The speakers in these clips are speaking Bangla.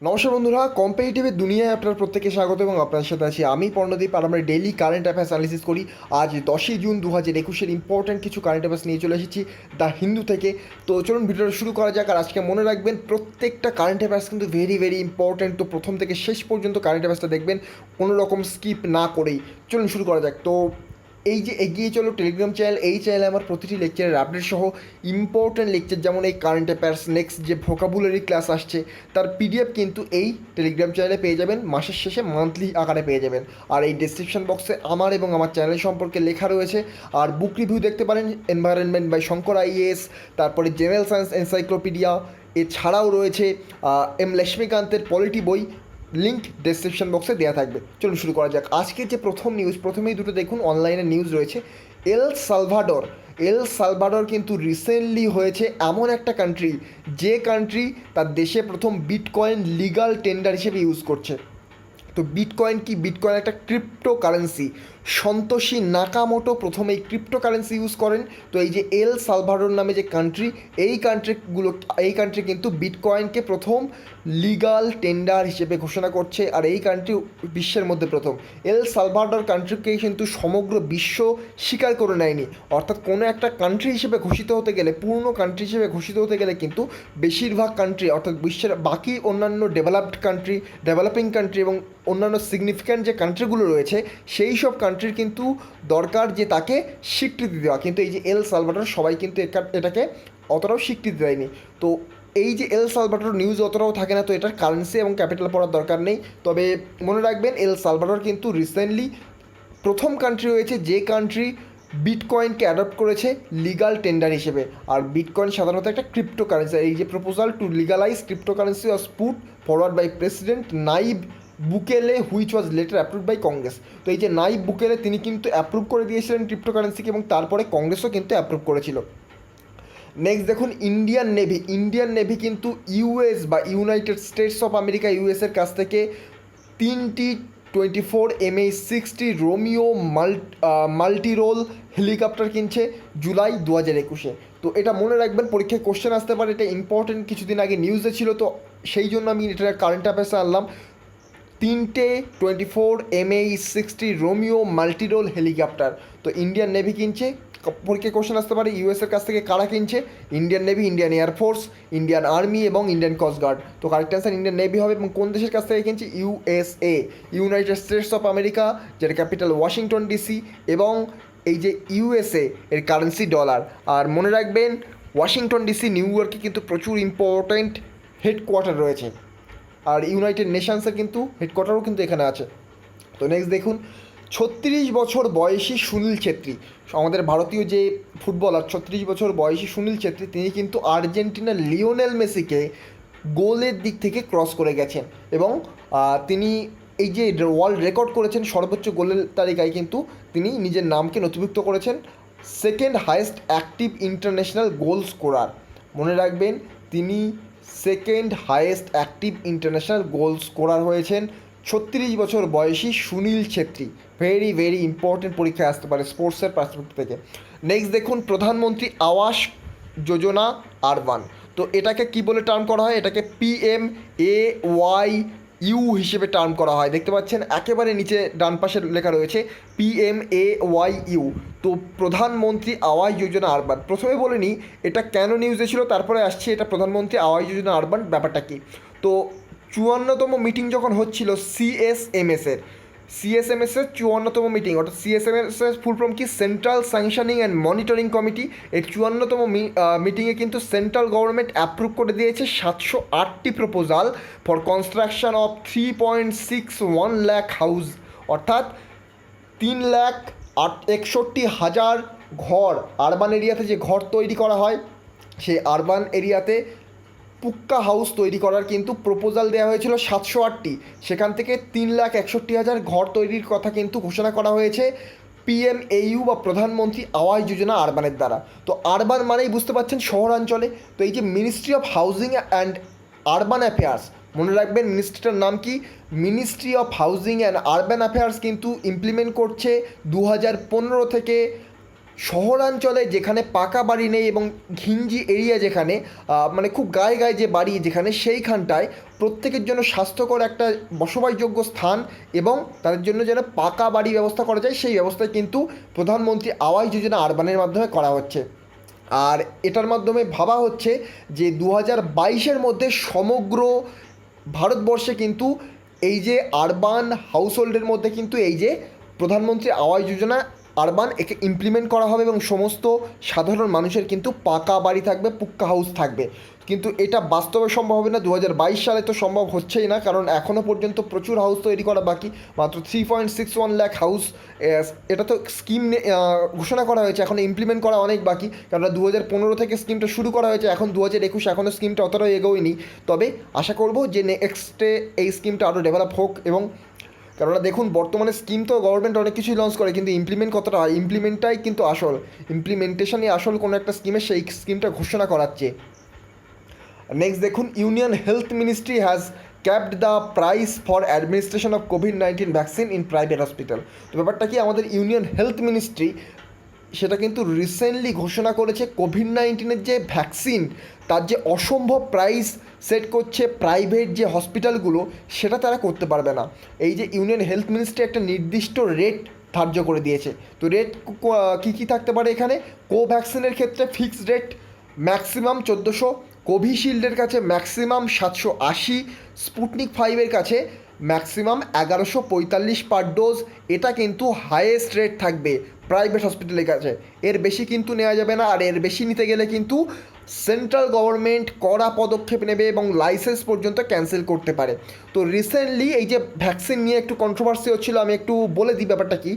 নমস্কার বন্ধুরা, কম্পিটিটিভের দুনিয়ায় আপনার প্রত্যেকে স্বাগত এবং আপনার সাথে আছি আমি পর্ণদীপ। আর আমরা ডেইলি কারেন্ট অ্যাফেয়ার্স অ্যানালিসিস করি। আজ 10ই জুন 2021 ইম্পর্ট্যান্ট কিছু কারেন্ট অ্যাফেয়ার্স নিয়ে চলে এসেছি দ্য হিন্দু থেকে। তো চলুন ভিডিওটা শুরু করা যাক। আর আজকে মনে রাখবেন প্রত্যেকটা কারেন্ট অ্যাফেয়ার্স কিন্তু ভেরি ভেরি ইম্পর্ট্যান্ট। তো প্রথম থেকে শেষ পর্যন্ত কারেন্ট অ্যাফেয়ার্সটা দেখবেন কোনো রকম স্কিপ না করেই। চলুন শুরু করা যাক। তো এই যে এগিয়ে চলো টেলিগ্রাম চ্যানেল, এই চ্যানেলে আমার প্রতিটি লেকচারের আপডেট সহ ইম্পর্ট্যান্ট লেকচার যেমন এই কারেন্ট অ্যাফেয়ার্স, নেক্সট যে ভোকাবুলারি ক্লাস আসছে তার পিডিএফ কিন্তু এই টেলিগ্রাম চ্যানেলে পেয়ে যাবেন। মাসের শেষে মান্থলি আকারে পেয়ে যাবেন। আর এই ডেসক্রিপশন বক্সে আমার এবং আমার চ্যানেল সম্পর্কে লেখা রয়েছে। আর বুক রিভিউ দেখতে পারেন, এনভায়রনমেন্ট বাই শঙ্কর আইএএস, তারপরে জেনারেল সায়েন্স এনসাইক্লোপিডিয়া, এছাড়াও রয়েছে এম লক্ষ্মীকান্তের পলিটি বই। লিঙ্ক ডেসক্রিপশন বক্সে দেওয়া থাকবে। চলুন শুরু করা যাক। আজকের যে প্রথম নিউজ, প্রথমেই দুটো দেখুন অনলাইনে নিউজ রয়েছে। এল সালভাডর কিন্তু রিসেন্টলি হয়েছে এমন একটা কান্ট্রি যে কান্ট্রি তার দেশে প্রথম বিটকয়েন লিগাল টেন্ডার হিসেবে ইউজ করছে। তো বিটকয়েন কি? বিটকয়েন একটা ক্রিপ্টো কারেন্সি। সন্তোষী নাকামোটো প্রথম এই ক্রিপ্টো কারেন্সি ইউজ করেন। তো এই যে এল সালভাডোর নামে যে কান্ট্রি, এই কান্ট্রি কিন্তু বিটকয়েনকে প্রথম লিগাল টেন্ডার হিসেবে ঘোষণা করছে। আর এই কান্ট্রি বিশ্বের মধ্যে প্রথম। এল সালভাডোর কান্ট্রিকে কিন্তু সমগ্র বিশ্ব স্বীকার করে নেয়নি। অর্থাৎ কোনো একটা কান্ট্রি হিসেবে ঘোষিত হতে গেলে, পূর্ণ কান্ট্রি হিসেবে ঘোষিত হতে গেলে কিন্তু বেশিরভাগ কান্ট্রি অর্থাৎ বিশ্বের বাকি অন্যান্য ডেভেলপিং কান্ট্রি এবং অন্যান্য সিগনিফিক্যান্ট যে কান্ট্রিগুলো রয়েছে সেই সব কান্ট্রির কিন্তু দরকার যে তাকে স্বীকৃতি দেওয়া। কিন্তু এই যে এল সালভাডর সবাই কিন্তু এটাকে অতটাও স্বীকৃতি দেয়নি। তো এই যে এল সালভাডর নিউজ অতটাও থাকে না, তো এটার কারেন্সি এবং ক্যাপিটাল পড়ার দরকার নেই। তবে মনে রাখবেন এল সালভাডর কিন্তু রিসেন্টলি প্রথম কান্ট্রি হয়েছে যে কান্ট্রি বিটকয়েনকে অ্যাডপ্ট করেছে লিগাল টেন্ডার হিসেবে। আর বিটকয়েন সাধারণত একটা ক্রিপ্টো কারেন্সি। এই যে proposal to legalise crypto currency was put forward by president Nayib Bukele, which was later approve by Congress. তো এই যে নাইব বুকেলে তিনি কিন্তু অ্যাপ্রুভ করে দিয়েছিলেন ক্রিপ্টো কারেন্সিকে এবং তারপরে কংগ্রেসও কিন্তু অ্যাপ্রুভ করেছিল। নেক্সট দেখুন ইন্ডিয়ান নেভি কিন্তু ইউএস বা ইউনাইটেড স্টেটস অফ আমেরিকা, ইউএসের কাছ থেকে 3টি 24 MH-60 রোমিও মাল্টিরোল হেলিকপ্টার কিনছে জুলাই 2021। তো এটা মনে রাখবেন, পরীক্ষায় কোশ্চেন আসতে পারে। এটা ইম্পর্টেন্ট, কিছুদিন আগে নিউজে ছিল, তো সেই জন্য আমি এটা কারেন্ট অ্যাফেয়ার্সে আনলাম। 3টে 24 MH-60 রোমিও মাল্টিরোল হেলিকপ্টার তো ইন্ডিয়ান নেভি কিনছে। পরীক্ষায় কোশ্চেন আসতে পারে ইউএসের কাছ থেকে কারা কিনছে? Indian navy, Indian air force, Indian army এবং ইন্ডিয়ান কোস্টগার্ড। তো কারেক্ট অ্যান্সার ইন্ডিয়ান নেভি হবে। এবং কোন দেশের কাছ থেকে কিনছে? USA, United states of America, যেটা ক্যাপিটাল ওয়াশিংটন ডিসি। এবং এই যে ইউএসএ এর কারেন্সি ডলার। আর মনে রাখবেন ওয়াশিংটন ডিসি, নিউ ইয়র্কে কিন্তু প্রচুর ইম্পর্ট্যান্ট হেডকোয়ার্টার রয়েছে। আর ইউনাইটেড নেশনসের কিন্তু হেডকোয়ার্টারও কিন্তু এখানে আছে। তো নেক্সট দেখুন 36 বছর বয়সী সুনীল ছেত্রী, আমাদের ভারতীয় যে ফুটবলার 36 বছর বয়সী সুনীল ছেত্রী, তিনি কিন্তু আর্জেন্টিনার লিওনেল মেসিকে গোলের দিক থেকে ক্রস করে গেছেন। এবং তিনি এই যে ওয়ার্ল্ড রেকর্ড করেছেন সর্বোচ্চ গোলের তালিকায়, কিন্তু তিনি নিজের নামকে নথিভুক্ত করেছেন second highest active international goal scorer. মনে রাখবেন তিনি second highest active international goal scorer হয়েছেন 36 বছর বয়সী Sunil Chhetri. Very very important, পরীক্ষায় আসতে পারে স্পোর্টসের পার্সপেক্টিভ থেকে। নেক্সট দেখুন প্রধানমন্ত্রী আবাস যোজনা আরবান। তো এটাকে কি বলে টার্ম করা হয়? এটাকে PMAYU হিসেবে টার্ম করা হয়। দেখতে পাচ্ছেন একেবারে নিচে ডান পাশে লেখা রয়েছে PMAYU। তো প্রধানমন্ত্রী আবাস যোজনা আরবান। প্রথমে বলে নিই এটা কেন নিউজে ছিল, তারপরে আসছে এটা প্রধানমন্ত্রী আবাস যোজনা আরবান ব্যাপারটা কী। তো 54তম মিটিং যখন হচ্ছিল সিএসএমএসের 54তম মিটিং, অর্থাৎ সিএসএমএসের ফুল ফর্ম কি? Central sanctioning and monitoring committee. এর 54তম মিটিংয়ে কিন্তু সেন্ট্রাল গভর্নমেন্ট অ্যাপ্রুভ করে দিয়েছে 708টি proposal for construction of 3.61 lakh house, অর্থাৎ 3,61,000 ঘর। আরবান এরিয়াতে যে ঘর তৈরি করা হয় সেই আরবান এরিয়াতে পুক্কা হাউস তৈরি করার কিন্তু প্রপোজাল দেওয়া হয়েছিল 708টি। সেখান থেকে 3,61,000 ঘর তৈরির কথা কিন্তু ঘোষণা করা হয়েছে PMAU বা প্রধানমন্ত্রী আবাস যোজনা আরবানের দ্বারা। তো আরবান মানেই বুঝতে পারছেন শহরাঞ্চলে। তো এই যে ministry of housing and urban affairs, মনে রাখবেন মিনিস্ট্রিটার নাম কি? Ministry of housing and urban affairs কিন্তু ইমপ্লিমেন্ট করছে 2015 থেকে শহরাঞ্চলে যেখানে পাকা বাড়ি নেই এবং ঘিঞ্জি এরিয়া যেখানে মানে খুব গায়ে গায়ে যে বাড়ি যেখানে সেইখানটায় প্রত্যেকের জন্য স্বাস্থ্যকর একটা বসবাসযোগ্য স্থান এবং তাদের জন্য যেন পাকা বাড়ি ব্যবস্থা করা যায় সেই ব্যবস্থায় কিন্তু প্রধানমন্ত্রী আবাস যোজনা আরবানের মাধ্যমে করা হচ্ছে। আর এটার মাধ্যমে ভাবা হচ্ছে যে 2022-এর মধ্যে সমগ্র ভারতবর্ষে কিন্তু এই যে আরবান হাউসহোল্ডের মধ্যে কিন্তু এই যে প্রধানমন্ত্রী আবাস যোজনা আরবান একে ইমপ্লিমেন্ট করা হবে এবং সমস্ত সাধারণ মানুষের কিন্তু পাকা বাড়ি থাকবে, পুক্কা হাউস থাকবে। কিন্তু এটা বাস্তবে সম্ভব হবে না, 2022 সালে তো সম্ভব হচ্ছেই না, কারণ এখনও পর্যন্ত প্রচুর হাউস তৈরি করা বাকি। মাত্র 3.61 লাখ হাউস, এটা তো স্কিম ঘোষণা করা হয়েছে, এখন ইমপ্লিমেন্ট করা অনেক বাকি, কারণ 2015 থেকে স্কিমটা শুরু করা হয়েছে, এখন 2021 এখনও স্কিমটা অতটাও এগোয়নি। তবে আশা করব যে নেক্সটে এই স্কিমটা আরও ডেভেলপ হোক। এবং কেননা দেখুন বর্তমানে স্কিম তো গভর্নমেন্ট অনেক কিছুই লঞ্চ করে, কিন্তু ইমপ্লিমেন্ট কতটা হয়, ইমপ্লিমেন্টটাই কিন্তু আসল, ইমপ্লিমেন্টেশনই আসল কোনো একটা স্কিমের সেই স্কিমটা ঘোষণা করাচ্ছে। নেক্সট দেখুন, union health ministry has ক্যাপড the price for administration of COVID-19 vaccine in private hospital. তো ব্যাপারটা কি, আমাদের ইউনিয়ন হেলথ মিনিস্ট্রি সেটা কিন্তু রিসেন্টলি ঘোষণা করেছে কোভিড-19-এর যে ভ্যাকসিন তার যে অসম্ভব প্রাইস সেট করছে প্রাইভেট যে হসপিটালগুলো, সেটা তারা করতে পারবে না। এই যে ইউনিয়ন হেলথ মিনিস্ট্রি একটা নির্দিষ্ট রেট ধার্য করে দিয়েছে। তো রেট কী কী থাকতে পারে এখানে, কোভ্যাক্সিনের ক্ষেত্রে ফিক্সড রেট ম্যাক্সিমাম 1400, কোভিশিল্ডের কাছে ম্যাক্সিমাম 780, স্পুটনিক 5-এর কাছে ম্যাক্সিমাম 1145 পার ডোজ। এটা কিন্তু হাইয়েস্ট রেট থাকবে প্রাইভেট হসপিটালের কাছে, এর বেশি কিন্তু নেওয়া যাবে না। আর এর বেশি নিতে গেলে কিন্তু সেন্ট্রাল গভর্নমেন্ট কড়া পদক্ষেপ নেবে এবং লাইসেন্স পর্যন্ত ক্যান্সেল করতে পারে। তো রিসেন্টলি এই যে ভ্যাকসিন নিয়ে একটু কন্ট্রোভার্সি হচ্ছিলো, আমি একটু বলে দিই ব্যাপারটা কি,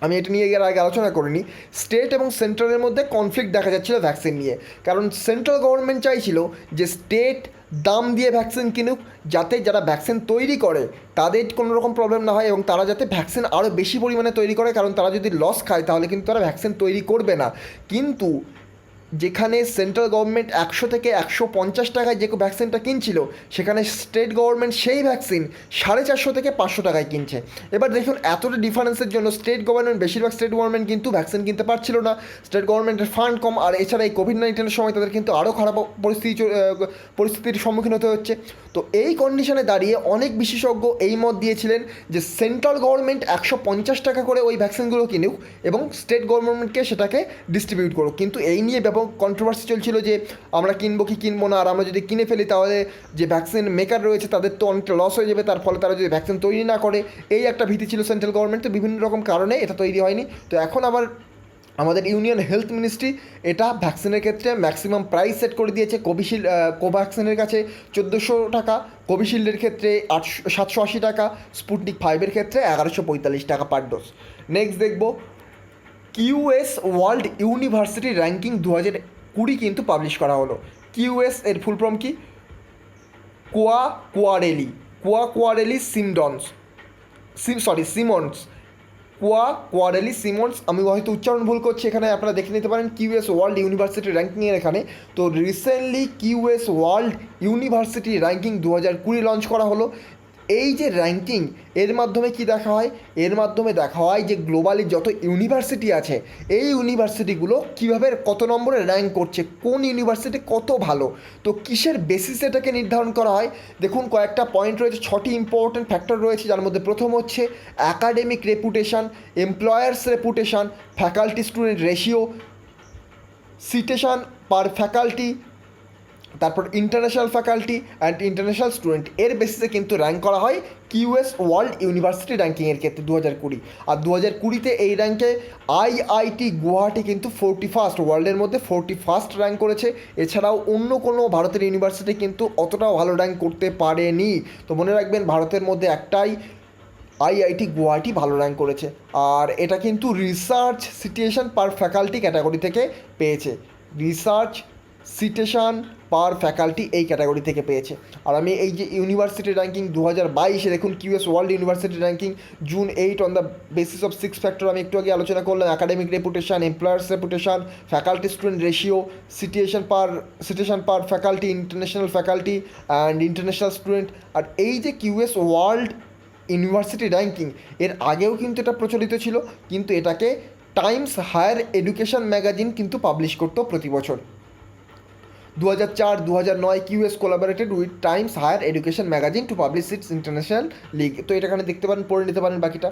আমি এটা নিয়ে এর আগে আলোচনা করিনি। স্টেট এবং সেন্ট্রালের মধ্যে কনফ্লিক্ট দেখা যাচ্ছিলো ভ্যাকসিন নিয়ে, কারণ সেন্ট্রাল গভর্নমেন্ট চাইছিল যে স্টেট দাম দিয়ে ভ্যাকসিন কিনুক, যাতে যারা ভ্যাকসিন তৈরি করে তাদের কোনো রকম প্রবলেম না হয় এবং তারা যাতে ভ্যাকসিন আরও বেশি পরিমাণে তৈরি করে, কারণ তারা যদি লস খায় তাহলে কিন্তু তারা ভ্যাকসিন তৈরি করবে না। কিন্তু যেখানে সেন্ট্রাল গভর্নমেন্ট 100 থেকে 150 টাকায় যে ভ্যাকসিনটা কিনছিল, সেখানে স্টেট গভর্নমেন্ট সেই ভ্যাকসিন 450 থেকে 500 টাকায় কিনছে। এবার দেখুন এতটা ডিফারেন্সের জন্য স্টেট গভর্নমেন্ট, বেশিরভাগ স্টেট গভর্নমেন্ট কিন্তু ভ্যাকসিন কিনতে পারছিল না, স্টেট গভর্নমেন্টের ফান্ড কম, আর এছাড়া এই কোভিড-19-এর সময় তাদের কিন্তু আরও খারাপ পরিস্থিতির সম্মুখীন হতে হচ্ছে। তো এই কন্ডিশনে দাঁড়িয়ে অনেক বিশেষজ্ঞ এই মত দিয়েছিলেন যে সেন্ট্রাল গভর্নমেন্ট 150 টাকা করে ওই ভ্যাকসিনগুলো কিনুক এবং স্টেট গভর্নমেন্টকে সেটাকে ডিস্ট্রিবিউট করুক। কিন্তু এই নিয়ে ব্যাপক কন্ট্রোভার্সি চলছিল যে আমরা কিনবো কি কিনবো না, আর আমরা যদি কিনে ফেলি তাহলে যে ভ্যাকসিন মেকার রয়েছে তাদের তো অনেকটা লস হয়ে যাবে, তার ফলে তারা যদি ভ্যাকসিন তৈরি না করে, এই একটা ভীতি ছিল সেন্ট্রাল গভর্নমেন্টের। বিভিন্ন রকম কারণে এটা তৈরি হয়নি। তো এখন আবার আমাদের ইউনিয়ন হেলথ মিনিস্ট্রি এটা ভ্যাকসিনের ক্ষেত্রে ম্যাক্সিমাম প্রাইস সেট করে দিয়েছে। কোভ্যাক্সিনের কাছে 1400 টাকা, কোভিশিল্ডের ক্ষেত্রে 780 টাকা, স্পুটনিক 5-এর ক্ষেত্রে 1145 টাকা পার ডোজ। নেক্সট দেখব, কিউএস ওয়ার্ল্ড ইউনিভার্সিটি র্যাঙ্কিং 2020 কিন্তু পাবলিশ করা হলো। কিউএস এর ফুল ফর্ম কি, কোয়ারেলি সিমন্স, কোয়ারেলি সিমন্স, আমি হয়তো উচ্চারণ ভুল করছি, এখানে আপনারা দেখে নিতে পারেন কিউএস ওয়ার্ল্ড ইউনিভার্সিটি র্যাঙ্কিংয়ের এখানে। তো recently QS world university ranking 2020 launch করা হলো। এই যে র্যাঙ্কিং, এর মাধ্যমে কি দেখা হয়, এর মাধ্যমে দেখা হয় যে গ্লোবালি যত ইউনিভার্সিটি আছে এই ইউনিভার্সিটিগুলো কীভাবে কত নম্বরে র্যাঙ্ক করছে, কোন ইউনিভার্সিটি কত ভালো। তো কিসের বেসিসে এটাকে নির্ধারণ করা হয়, দেখুন কয়েকটা পয়েন্ট রয়েছে, 6টি ইম্পর্ট্যান্ট ফ্যাক্টর রয়েছে, যার মধ্যে প্রথম হচ্ছে academic reputation, employers reputation, faculty student ratio, citation per faculty, তারপর international faculty and international student. এর বেসিসে কিন্তু র্যাঙ্ক করা হয় কিউএস ওয়ার্ল্ড ইউনিভার্সিটি র্যাঙ্কিংয়ের ক্ষেত্রে 2020। আর 2020-তে এই র্যাঙ্কে আইআইটি গুয়াহাটি কিন্তু 41st, ওয়ার্ল্ডের মধ্যে 41st র্যাঙ্ক করেছে। এছাড়াও অন্য কোনো ভারতের ইউনিভার্সিটি কিন্তু অতটাও ভালো র্যাঙ্ক করতে পারেনি। তো মনে রাখবেন ভারতের মধ্যে একটাই আইআইটি গুয়াহাটি ভালো র্যাঙ্ক করেছে। আর এটা কিন্তু রিসার্চ সিটেশন পার ফ্যাকাল্টি ক্যাটাগরি থেকে পেয়েছে, রিসার্চ সিটেশন পার ফ্যাকাল্টি এই ক্যাটাগরি থেকে পেয়েছে। আর আমি এই যে ইউনিভার্সিটি র্যাঙ্কিং 2022-এ দেখুন QS world university ranking June 8 on the basis of 6 factor, আমি একটু আগে আলোচনা করলাম, academic reputation, employers reputation, faculty student ratio, citation per faculty, international faculty and international student. আর এই যে কিউএস ওয়ার্ল্ড ইউনিভার্সিটি র্যাঙ্কিং, এর আগেও কিন্তু এটা প্রচলিত ছিল, কিন্তু এটাকে টাইমস হায়ার এডুকেশন ম্যাগাজিন কিন্তু পাবলিশ করতো প্রতি বছর। 2004 2009 QS collaborated with Times Higher Education magazine to publish its international league. তো এটা এখানে দেখতে পারেন, পড়ে নিতে পারেন বাকিটা।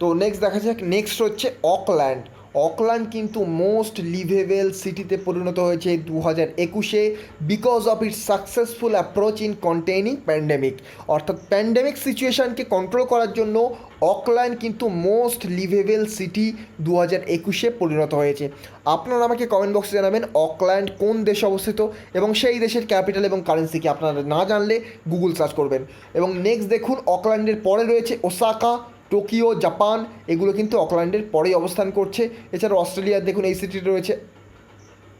তো নেক্সট দেখা যাক, নেক্সট হচ্ছে অকল্যান্ড। অকল্যান্ড কিন্তু মোস্ট লিভেবল সিটিতে পরিণত হয়েছে 2021-এ because of its successful approach in containing pandemic. অর্থাৎ প্যান্ডেমিক সিচুয়েশানকে কন্ট্রোল করার জন্য অকল্যান্ড কিন্তু মোস্ট লিভেবল সিটি 2021-এ পরিণত হয়েছে। আপনারা আমাকে কমেন্ট বক্সে জানাবেন অকল্যান্ড কোন দেশে অবস্থিত এবং সেই দেশের ক্যাপিটাল এবং কারেন্সি কি। আপনারা না জানলে গুগল সার্চ করবেন। এবং নেক্সট দেখুন, অকল্যান্ডের পরে রয়েছে ওসাকা, টোকিও, জাপান, এগুলো কিন্তু অকল্যান্ডের পরেই অবস্থান করছে। এছাড়া অস্ট্রেলিয়ার দেখুন এই সিটিতে রয়েছে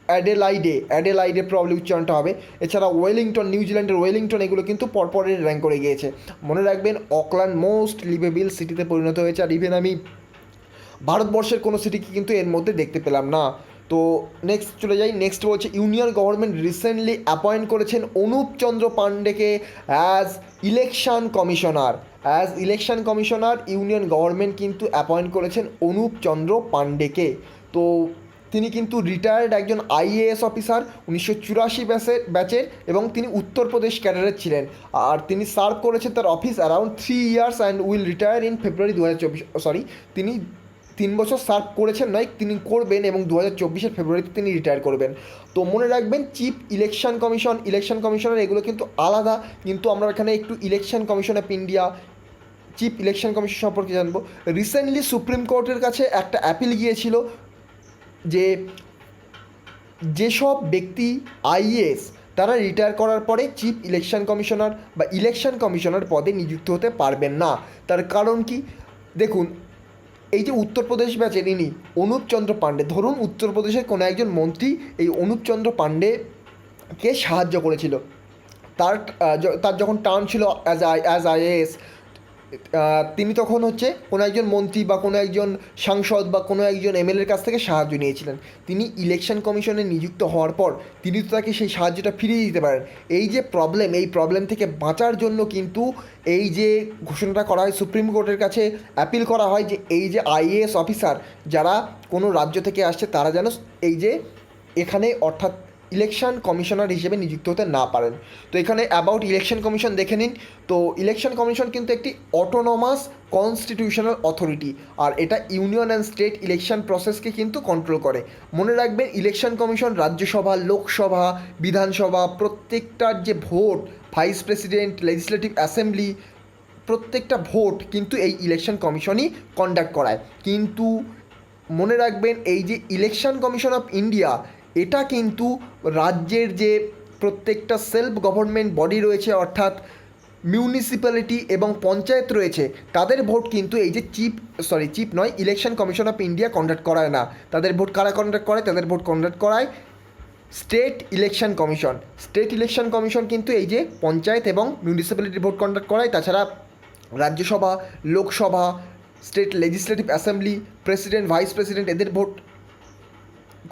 অ্যাডেলাইডে প্রবলি উচ্চারণটা হবে। এছাড়া ওয়েলিংটন, নিউজিল্যান্ডের ওয়েলিংটন, এগুলো কিন্তু পরপরের র্যাঙ্ক করে গিয়েছে। মনে রাখবেন অকল্যান্ড মোস্ট লিভেবল সিটিতে পরিণত হয়েছে। আর ইভেন আমি ভারতবর্ষের কোনো সিটিকে কিন্তু এর মধ্যে দেখতে পেলাম না। তো নেক্সট চলে যাই, নেক্সট বলছে ইউনিয়ন গভর্নমেন্ট রিসেন্টলি অ্যাপয়েন্ট করেছেন অনুপ চন্দ্র পাণ্ডেকে as election commissioner. Union government কিন্তু অ্যাপয়েন্ট করেছেন অনুপ চন্দ্র পাণ্ডেকে। তো তিনি কিন্তু রিটায়ার্ড একজন আইএএস অফিসার 1984 ব্যাচের এবং তিনি উত্তরপ্রদেশ ক্যাডারের ছিলেন। আর তিনি সার্ভ করেছেন তার office around 3 years and will retire in February 2024। তিনি 3 বছর সার্ভ করেছেন নয়, তিনি করবেন এবং 2024-এর ফেব্রুয়ারিতে তিনি রিটায়ার করবেন। তো মনে রাখবেন চিফ ইলেকশন কমিশনার এগুলো কিন্তু আলাদা, কিন্তু আমরা এখানে একটু election commission of India, chief election commission সম্পর্কে জানবো। রিসেন্টলি সুপ্রিম কোর্টের কাছে একটা অ্যাপিল গিয়েছিল যে যেসব ব্যক্তি আইএএস তারা রিটায়ার করার পরে চিফ ইলেকশন কমিশনার বা ইলেকশন কমিশনার পদে নিযুক্ত হতে পারবেন না। তার কারণ কি দেখুন, এই যে উত্তরপ্রদেশ ব্যাচের ইনি অনুপ চন্দ্র পাণ্ডে, ধরুন উত্তরপ্রদেশের কোনো একজন মন্ত্রী এই অনুপ চন্দ্র পাণ্ডেকে সাহায্য করেছিল, তার যখন টার্ম ছিল অ্যাজ আইএএস, তিনি তখন হচ্ছে কোনো একজন মন্ত্রী বা কোনো একজন সাংসদ বা কোনো একজন এমএলএর কাছ থেকে সাহায্য নিয়েছিলেন। তিনি ইলেকশন কমিশনে নিযুক্ত হওয়ার পর তিনি তো তাকে সেই সাহায্যটা ফিরিয়ে দিতে পারেন। এই যে প্রবলেম থেকে বাঁচার জন্য কিন্তু এই যে ঘোষণাটা করা হয়, সুপ্রিম কোর্টের কাছে অ্যাপিল করা হয় যে এই যে আইএএস অফিসার যারা কোনো রাজ্য থেকে আসছে তারা যেন এই যে এখানে অর্থাৎ ইলেকশন কমিশনার হিসেবে নিযুক্ত হতে না পারেন। তো এখানে অ্যাবাউট ইলেকশন কমিশন দেখে নিন। তো ইলেকশন কমিশন কিন্তু একটি অটোনমাস কনস্টিটিউশনাল অথরিটি, আর এটা ইউনিয়ন অ্যান্ড স্টেট ইলেকশন প্রসেসকে কিন্তু কন্ট্রোল করে। মনে রাখবেন ইলেকশন কমিশন রাজ্যসভা, লোকসভা, বিধানসভা প্রত্যেকটার যে vote, vice president, legislative assembly প্রত্যেকটা ভোট কিন্তু এই ইলেকশন কমিশনই কন্ডাক্ট করায়। কিন্তু মনে রাখবেন এই যে ইলেকশন কমিশন অফ ইন্ডিয়া এটা কিন্তু রাজ্যের যে প্রত্যেকটা সেলফ গভর্নমেন্ট বডি রয়েছে অর্থাৎ মিউনিসিপ্যালিটি এবং পঞ্চায়েত রয়েছে তাদের ভোট কিন্তু এই যে election commission of India conduct করায় না। তাদের ভোট কারা কন্ডাক্ট করে? তাদের ভোট কন্ডাক্ট করায় স্টেট ইলেকশন কমিশন কিন্তু এই যে পঞ্চায়েত এবং মিউনিসিপ্যালিটির ভোট কন্ডাক্ট করায়। তাছাড়া Rajya Sabha, Lok Sabha, state legislative assembly, president, vice president এদের ভোট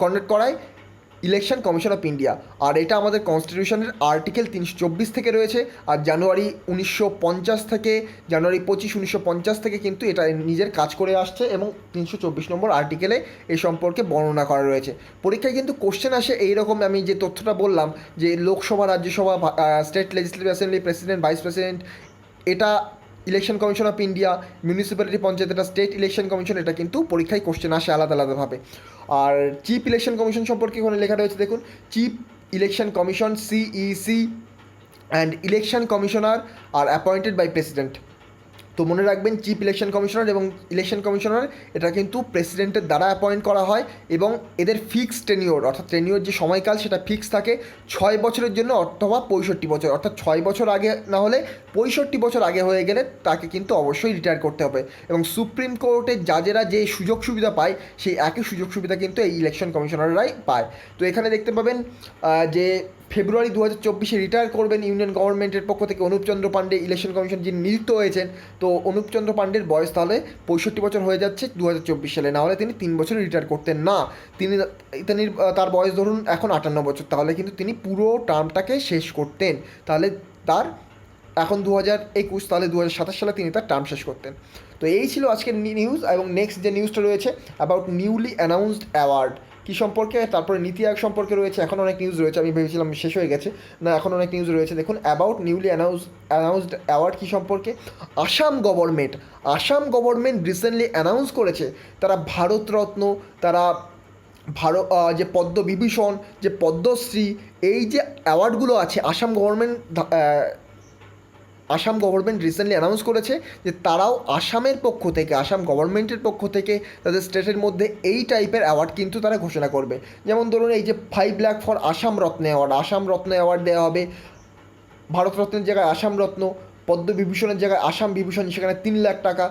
কন্ডাক্ট করায় ইলেকশন কমিশন অফ ইন্ডিয়া। আর এটা আমাদের কনস্টিটিউশনের আর্টিকেল 324 থেকে রয়েছে। আর জানুয়ারি 25 1950 থেকে কিন্তু এটা নিজের কাজ করে আসছে এবং 324 নম্বর আর্টিকেলে এ সম্পর্কে বর্ণনা করা রয়েছে। পরীক্ষায় কিন্তু কোশ্চেন আসে এইরকম, আমি যে তথ্যটা বললাম যে Lok Sabha, Rajya Sabha, state legislative assembly, president, vice president এটা election commission of India, municipality, panchayat এটা স্টেট ইলেকশন কমিশন, এটা কিন্তু পরীক্ষায় কোশ্চেন আসে আলাদা আলাদাভাবে। আর চিফ ইলেকশন কমিশন সম্পর্কে এখানে লেখা রয়েছে দেখুন, chief election commission CEC and election commissioner are appointed by president. তো মনে রাখবেন চিফ ইলেকশন কমিশনার এবং ইলেকশন কমিশনার এটা কিন্তু প্রেসিডেন্টের দ্বারা অ্যাপয়েন্ট করা হয় এবং এদের ফিক্সড টেনিওর অর্থাৎ টেনিওর যে সময়কাল সেটা ফিক্স থাকে 6 বছরের জন্য অথবা 65 বছর, অর্থাৎ 6 বছর আগে না হলে 65 বছর আগে হয়ে গেলে তাকে কিন্তু অবশ্যই রিটায়ার করতে হবে। এবং সুপ্রিম কোর্টের জাজেরা যে সুযোগ সুবিধা পায় সেই একই সুযোগ সুবিধা কিন্তু এই ইলেকশন কমিশনাররাই পায়। তো এখানে দেখতে পাবেন যে ফেব্রুয়ারি 2024-এ রিটায়ার করবেন ইউনিয়ন গভর্নমেন্টের পক্ষ থেকে অনুপ চন্দ্র পাণ্ডে, ইলেকশন কমিশন যিনি নিযুক্ত হয়েছেন। তো অনুপ চন্দ্র পাণ্ডের বয়স তাহলে 65 বছর হয়ে যাচ্ছে 2024 সালে, না হলে তিনি 3 বছর রিটায়ার করতেন না। তার বয়স ধরুন এখন 58 বছর, তাহলে কিন্তু তিনি পুরো টার্মটাকে শেষ করতেন, তাহলে তার এখন 2021, তাহলে 2027 সালে তিনি তার টার্ম শেষ করতেন। তো এই ছিল আজকের নিউজ। এবং নেক্সট যে নিউজটা রয়েছে অ্যাবাউট নিউলি অ্যানাউন্সড অ্যাওয়ার্ড কী সম্পর্কে, তারপরে নীতি আয়োগ সম্পর্কে রয়েছে। এখন অনেক নিউজ রয়েছে, আমি ভেবেছিলাম শেষ হয়ে গেছে, না এখন অনেক নিউজ রয়েছে। দেখুন অ্যাবাউট নিউলি অ্যানাউন্সড অ্যাওয়ার্ড কী সম্পর্কে। আসাম গভর্নমেন্ট রিসেন্টলি অ্যানাউন্স করেছে তারা ভারতরত্ন, তারা যে পদ্মবিভূষণ, যে পদ্মশ্রী, এই যে অ্যাওয়ার্ডগুলো আছে আসাম গভর্নমেন্ট রিসেন্টলি অ্যানাউন্স করেছে যে তারাও আসামের পক্ষ থেকে, আসাম গভর্নমেন্টের পক্ষ থেকে তাদের স্টেটের মধ্যে এই টাইপের অ্যাওয়ার্ড কিন্তু তারা ঘোষণা করবে। যেমন ধরুন এই যে 5 lakh for Assam Ratna award দেওয়া হবে। ভারতরত্নের জায়গায় আসাম রত্ন, পদ্মবিভূষণের জায়গায় আসাম বিভূষণ, সেখানে 3 লাখ টাকা।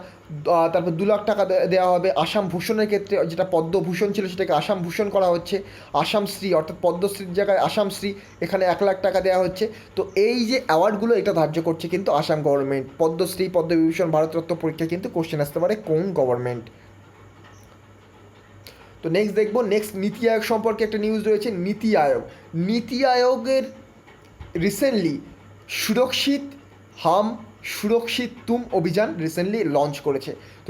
তারপর 2 লাখ টাকা দেওয়া হবে। আসাম ভূষণের ক্ষেত্রে যেটা পদ্মভূষণ ছিল সেটাকে আসাম ভূষণ করা হচ্ছে। আসাম শ্রী অর্থাৎ পদ্মশ্রীর জায়গায় আসাম শ্রী, এখানে 1 লাখ টাকা দেওয়া হচ্ছে। তো এই যে অ্যাওয়ার্ডগুলো এটা ধার্য করছে কিন্তু আসাম গভর্নমেন্ট। পদ্মশ্রী, পদ্মবিভূষণ, ভারতরত্ন পরীক্ষায় কিন্তু কোশ্চেন আসতে পারে কোন গভর্নমেন্ট। তো নেক্সট নীতি আয়োগ সম্পর্কে একটা নিউজ রয়েছে। নীতি আয়োগের রিসেন্টলি সুরক্ষিত হাম সুরক্ষিত তুম অভিযান রিসেন্টলি লঞ্চ করেছে। তো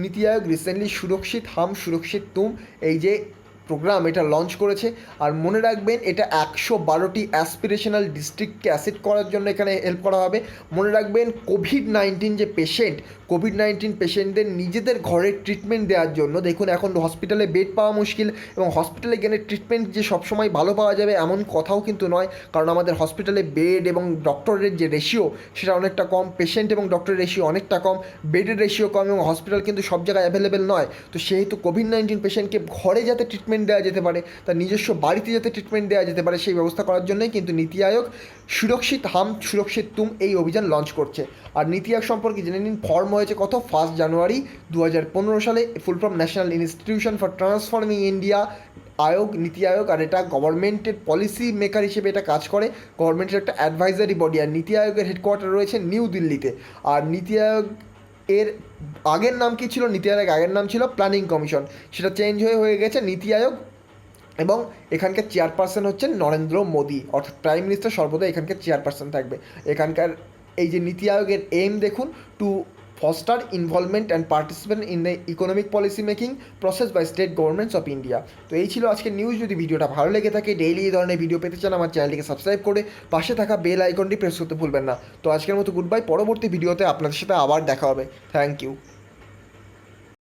নীতি আয়োগ রিসেন্টলি সুরক্ষিত হাম সুরক্ষিত তুম এই যে প্রোগ্রাম এটা লঞ্চ করেছে। আর মনে রাখবেন এটা 112টি অ্যাসপিরেশনাল ডিস্ট্রিক্টকে অ্যাসিড করার জন্য এখানে হেল্প করা হবে। মনে রাখবেন কোভিড 19 পেশেন্টদের নিজেদের ঘরে ট্রিটমেন্ট দেওয়ার জন্য, দেখুন এখন হসপিটালে বেড পাওয়া মুশকিল, এবং হসপিটালে গেলে ট্রিটমেন্ট যে সবসময় ভালো পাওয়া যাবে এমন কথাও কিন্তু নয়, কারণ আমাদের হসপিটালে বেড এবং ডক্টরের যে রেশিও সেটা অনেকটা কম, পেশেন্ট এবং ডক্টরের রেশিও অনেকটা কম, বেডের রেশিও কম, এবং হসপিটাল কিন্তু সব জায়গায় অ্যাভেলেবেল নয়। তো সেহেতু কোভিড-19 পেশেন্টকে ঘরে যাতে ট্রিটমেন্ট দেওয়া যেতে পারে, তার নিজস্ব বাড়িতে যাতে ট্রিটমেন্ট দেওয়া যেতে পারে, সেই ব্যবস্থা করার জন্যই কিন্তু নীতি আয়োগ সুরক্ষিত হাম সুরক্ষিত তুম এই অভিযান লঞ্চ করছে। আর নীতি আয়োগ সম্পর্কে জেনে নিন, ফর্ম হয়েছে কত 1 জানুয়ারি 2015 সালে, full form national institution for transforming India নীতি আয়োগ। আর এটা গভর্নমেন্টের পলিসি মেকার হিসেবে এটা কাজ করে, গভর্নমেন্টের একটা অ্যাডভাইজারি বডি। আর নীতি আয়োগের হেডকোয়ার্টার রয়েছে নিউ দিল্লিতে। আর নীতি আয়োগ এর আগের নাম কী ছিল? নীতি আয়োগ আগের নাম ছিল প্ল্যানিং কমিশন, সেটা চেঞ্জ হয়ে গেছে নীতি আয়োগ। এবং এখানকার চেয়ারপারসন হচ্ছেন নরেন্দ্র মোদী, অর্থাৎ প্রাইম মিনিস্টার সর্বদা এখানকার চেয়ারপারসন থাকবে। এখানকার এই যে নীতি আয়োগের এইম দেখুন, to foster involvement and participant in the economic policy making process by state governments of India. তো এই ছিল আজকের নিউজ। যদি ভিডিওটা ভালো লেগে থাকে, ডেইলি এই ধরনের ভিডিও পেতে চান, আমার চ্যানেলটিকে সাবস্ক্রাইব করে পাশে থাকা বেল আইকনটি প্রেস করতে ভুলবেন না। তো আজকের মতো গুড বাই, পরবর্তী ভিডিওতে আপনাদের সাথে আবার দেখা হবে। Thank you.